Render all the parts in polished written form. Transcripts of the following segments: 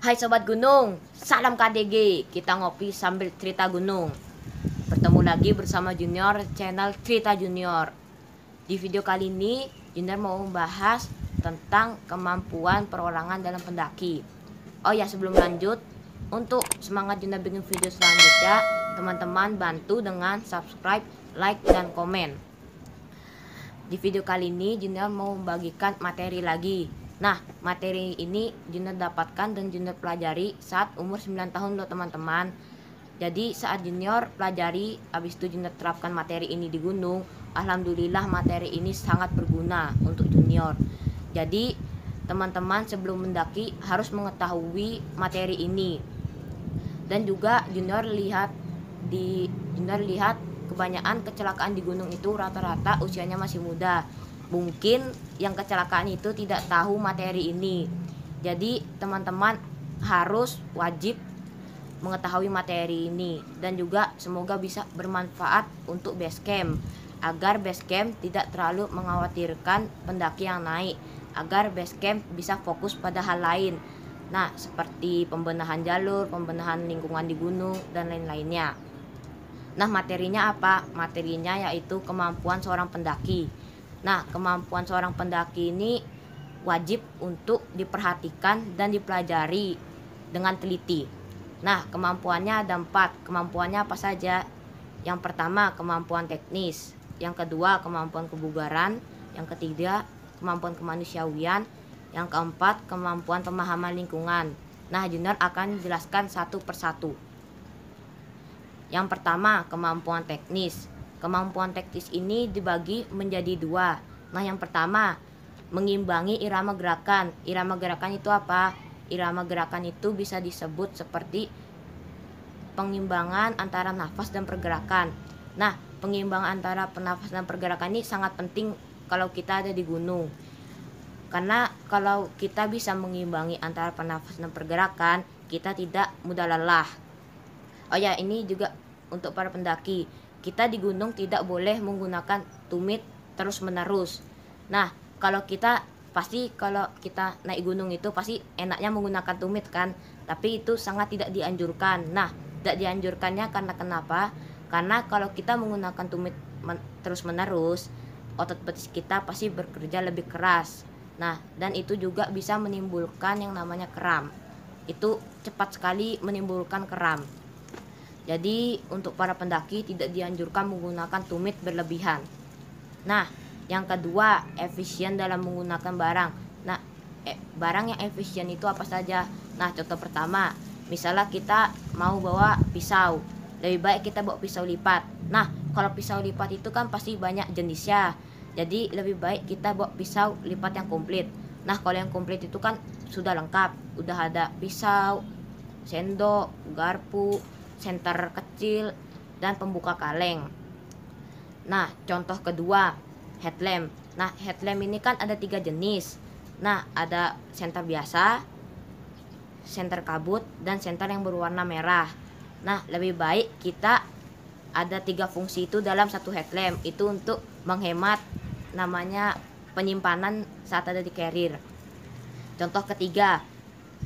Hai Sobat Gunung, salam KDG. Kita ngopi sambil cerita gunung. Bertemu lagi bersama Junior channel Cerita Junior. Di video kali ini Junior mau membahas tentang kemampuan perorangan dalam pendaki. Oh ya, sebelum lanjut, untuk semangat Junior bikin video selanjutnya, teman-teman bantu dengan subscribe, like, dan komen. Di video kali ini Junior mau membagikan materi lagi. Nah, materi ini Junior dapatkan dan Junior pelajari saat umur 9 tahun loh teman-teman. Jadi saat Junior pelajari, habis itu Junior terapkan materi ini di gunung, alhamdulillah materi ini sangat berguna untuk Junior. Jadi teman-teman sebelum mendaki harus mengetahui materi ini. Dan juga Junior lihat kebanyakan kecelakaan di gunung itu rata-rata usianya masih muda. Mungkin yang kecelakaan itu tidak tahu materi ini. Jadi teman-teman harus wajib mengetahui materi ini. Dan juga semoga bisa bermanfaat untuk base camp, agar base camp tidak terlalu mengkhawatirkan pendaki yang naik, agar base camp bisa fokus pada hal lain. Nah, seperti pembenahan jalur, pembenahan lingkungan di gunung, dan lain-lainnya. Nah, materinya apa? Materinya yaitu kemampuan seorang pendaki. Nah, kemampuan seorang pendaki ini wajib untuk diperhatikan dan dipelajari dengan teliti. Nah, kemampuannya ada 4. Kemampuannya apa saja? Yang pertama, kemampuan teknis. Yang kedua, kemampuan kebugaran. Yang ketiga, kemampuan kemanusiawian. Yang keempat, kemampuan pemahaman lingkungan. Nah, Junior akan jelaskan satu persatu. Yang pertama, kemampuan teknis. Kemampuan teknis ini dibagi menjadi 2. Nah, yang pertama, mengimbangi irama gerakan. Irama gerakan itu apa? Irama gerakan itu bisa disebut seperti pengimbangan antara nafas dan pergerakan. Nah, pengimbangan antara nafas dan pergerakan ini sangat penting kalau kita ada di gunung. Karena kalau kita bisa mengimbangi antara pernafasan dan pergerakan, kita tidak mudah lelah. Oh ya, ini juga untuk para pendaki. Kita di gunung tidak boleh menggunakan tumit terus menerus. Nah, kalau kita naik gunung itu pasti enaknya menggunakan tumit kan, tapi itu sangat tidak dianjurkan. Nah, tidak dianjurkannya karena kenapa? Karena kalau kita menggunakan tumit terus menerus, otot betis kita pasti bekerja lebih keras. Nah, dan itu juga bisa menimbulkan yang namanya kram. Itu cepat sekali menimbulkan kram. Jadi untuk para pendaki tidak dianjurkan menggunakan tumit berlebihan. Nah, yang kedua, efisien dalam menggunakan barang. Nah, barang yang efisien itu apa saja? Nah, contoh pertama, misalnya kita mau bawa pisau, lebih baik kita bawa pisau lipat. Nah, kalau pisau lipat itu kan pasti banyak jenisnya. Jadi lebih baik kita bawa pisau lipat yang komplit. Nah, kalau yang komplit itu kan sudah lengkap, udah ada pisau, sendok, garpu, senter kecil, dan pembuka kaleng. Nah, contoh kedua, headlamp. Nah, headlamp ini kan ada 3 jenis. Nah, ada senter biasa, senter kabut, dan senter yang berwarna merah. Nah, lebih baik kita ada 3 fungsi itu dalam satu headlamp. Itu untuk menghemat namanya penyimpanan saat ada di carrier. Contoh ketiga,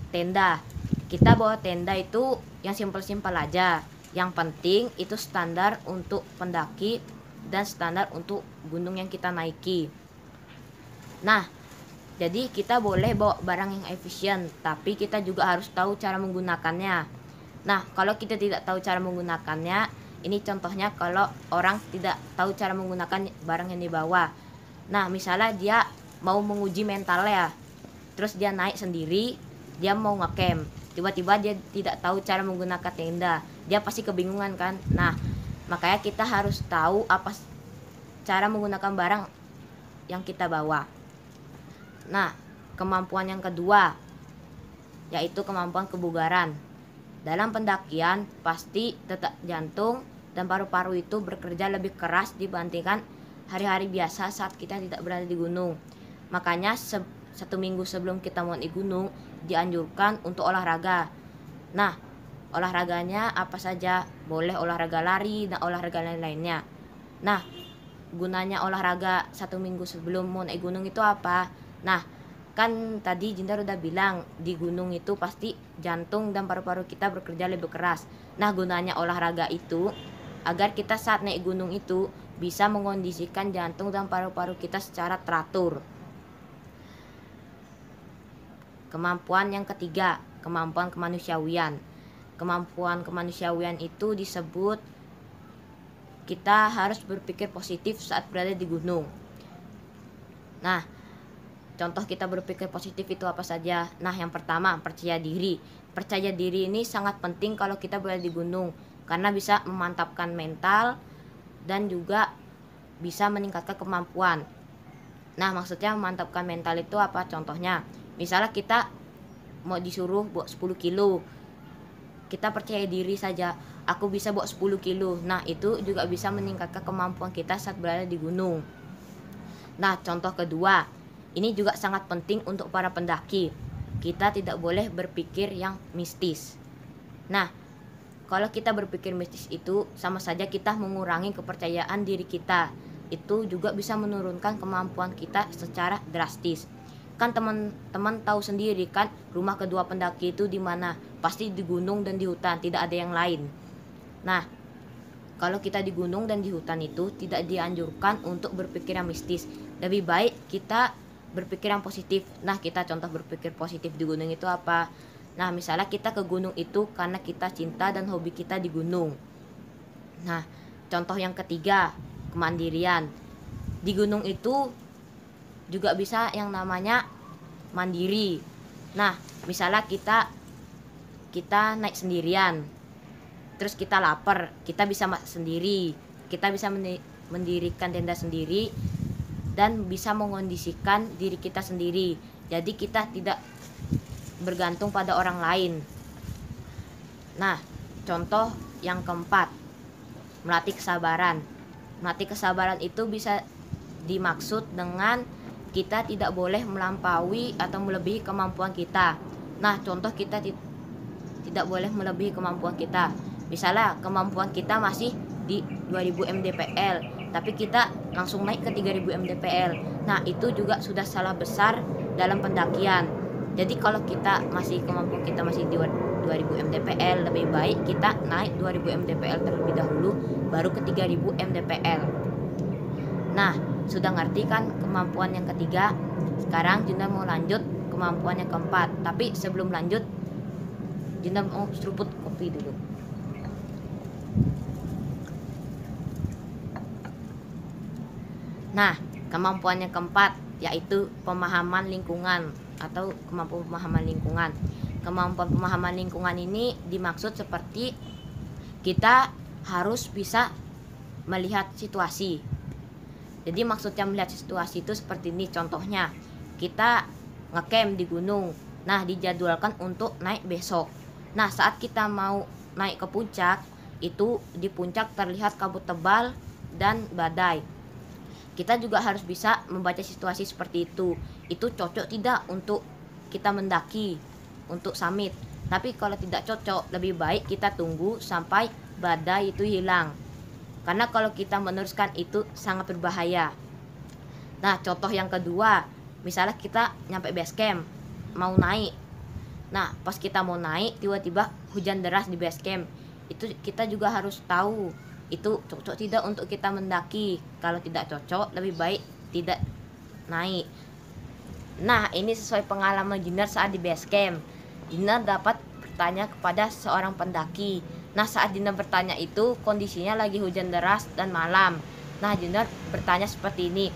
tenda. Kita bawa tenda itu yang simpel-simpel aja. Yang penting itu standar untuk pendaki dan standar untuk gunung yang kita naiki. Nah, jadi kita boleh bawa barang yang efisien, tapi kita juga harus tahu cara menggunakannya. Nah, kalau kita tidak tahu cara menggunakannya, ini contohnya kalau orang tidak tahu cara menggunakan barang yang dibawa. Nah, misalnya dia mau menguji mentalnya, terus dia naik sendiri, dia mau ngecamp, tiba-tiba dia tidak tahu cara menggunakan tenda, dia pasti kebingungan kan. Nah, makanya kita harus tahu apa cara menggunakan barang yang kita bawa. Nah, kemampuan yang kedua yaitu kemampuan kebugaran. Dalam pendakian pasti detak jantung dan paru-paru itu bekerja lebih keras dibandingkan hari-hari biasa saat kita tidak berada di gunung. Makanya 1 minggu sebelum kita mau naik gunung dianjurkan untuk olahraga. Nah, olahraganya apa saja? Boleh olahraga lari dan olahraga lain-lainnya. Nah, gunanya olahraga 1 minggu sebelum mau naik gunung itu apa? Nah, Kan tadi Jindar udah bilang di gunung itu pasti jantung dan paru-paru kita bekerja lebih keras. Nah, gunanya olahraga itu agar kita saat naik gunung itu bisa mengondisikan jantung dan paru-paru kita secara teratur. Kemampuan yang ketiga, kemampuan kemanusiawian. Kemampuan kemanusiawian itu disebut kita harus berpikir positif saat berada di gunung. Nah, contoh kita berpikir positif itu apa saja? Nah, yang pertama, percaya diri. Percaya diri ini sangat penting kalau kita berada di gunung, karena bisa memantapkan mental dan juga bisa meningkatkan kemampuan. Nah, maksudnya memantapkan mental itu apa? Contohnya, misalnya kita mau disuruh bawa 10 kilo. Kita percaya diri saja, aku bisa bawa 10 kilo. Nah, itu juga bisa meningkatkan kemampuan kita saat berada di gunung. Nah, contoh kedua, ini juga sangat penting untuk para pendaki. Kita tidak boleh berpikir yang mistis. Nah, kalau kita berpikir mistis itu sama saja kita mengurangi kepercayaan diri kita. Itu juga bisa menurunkan kemampuan kita secara drastis. Kan teman-teman tahu sendiri kan, rumah kedua pendaki itu di mana? Pasti di gunung dan di hutan, tidak ada yang lain. Nah, kalau kita di gunung dan di hutan itu tidak dianjurkan untuk berpikir yang mistis. Lebih baik kita berpikir yang positif. Nah, kita contoh berpikir positif di gunung itu apa? Nah, misalnya kita ke gunung itu karena kita cinta dan hobi kita di gunung. Nah, contoh yang ketiga, kemandirian. Di gunung itu juga bisa yang namanya mandiri. Nah, misalnya kita naik sendirian, terus kita lapar, kita bisa masak sendiri, kita bisa mendirikan tenda sendiri dan bisa mengondisikan diri kita sendiri. Jadi kita tidak bergantung pada orang lain. Nah, contoh yang keempat, melatih kesabaran. Melatih kesabaran itu bisa dimaksud dengan kita tidak boleh melampaui atau melebihi kemampuan kita. Nah, contoh kita tidak boleh melebihi kemampuan kita. Misalnya kemampuan kita masih di 2000 mdpl, tapi kita langsung naik ke 3000 mdpl. Nah, itu juga sudah salah besar dalam pendakian. Jadi kalau kita kemampuan kita masih di 2000 mdpl, lebih baik kita naik 2000 mdpl terlebih dahulu, baru ke 3000 mdpl. Nah, sudah ngerti kan kemampuan yang ketiga? Sekarang Junda mau lanjut kemampuan yang keempat. Tapi sebelum lanjut, Junda mau seruput kopi dulu. Nah, kemampuan yang keempat yaitu pemahaman lingkungan atau kemampuan pemahaman lingkungan. Kemampuan pemahaman lingkungan ini dimaksud seperti kita harus bisa melihat situasi. Jadi maksudnya melihat situasi itu seperti ini. Contohnya, kita ngecamp di gunung. Nah, dijadwalkan untuk naik besok. Nah, saat kita mau naik ke puncak, itu di puncak terlihat kabut tebal dan badai. Kita juga harus bisa membaca situasi seperti itu. Itu cocok tidak untuk kita mendaki, untuk summit. Tapi kalau tidak cocok, lebih baik kita tunggu sampai badai itu hilang. Karena kalau kita meneruskan itu sangat berbahaya. Nah, contoh yang kedua, misalnya kita nyampe base camp, mau naik. Nah, pas kita mau naik, tiba-tiba hujan deras di base camp. Itu kita juga harus tahu, itu cocok tidak untuk kita mendaki. Kalau tidak cocok, lebih baik tidak naik. Nah, ini sesuai pengalaman Jinar saat di base camp. Jinar dapat bertanya kepada seorang pendaki. Nah, saat Jinar bertanya itu kondisinya lagi hujan deras dan malam. Nah, Jinar bertanya seperti ini,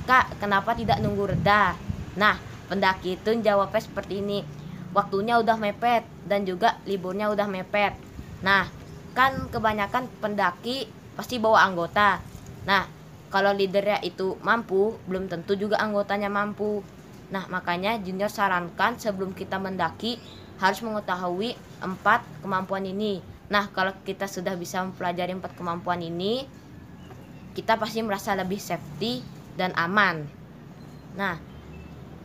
"Kak, kenapa tidak nunggu reda?" Nah, pendaki itu jawabnya seperti ini, "Waktunya udah mepet dan juga liburnya udah mepet." Nah, kan kebanyakan pendaki pasti bawa anggota. Nah, kalau leadernya itu mampu, belum tentu juga anggotanya mampu. Nah, makanya Junior sarankan sebelum kita mendaki harus mengetahui 4 kemampuan ini. Nah, kalau kita sudah bisa mempelajari 4 kemampuan ini, kita pasti merasa lebih safety dan aman. Nah,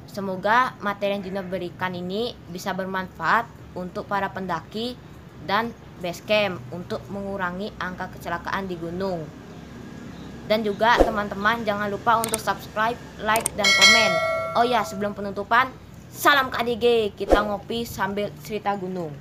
semoga materi yang Junior berikan ini bisa bermanfaat untuk para pendaki dan base camp untuk mengurangi angka kecelakaan di gunung. Dan juga teman-teman jangan lupa untuk subscribe, like, dan komen. Oh ya, sebelum penutupan, salam KDG, kita ngopi sambil cerita gunung.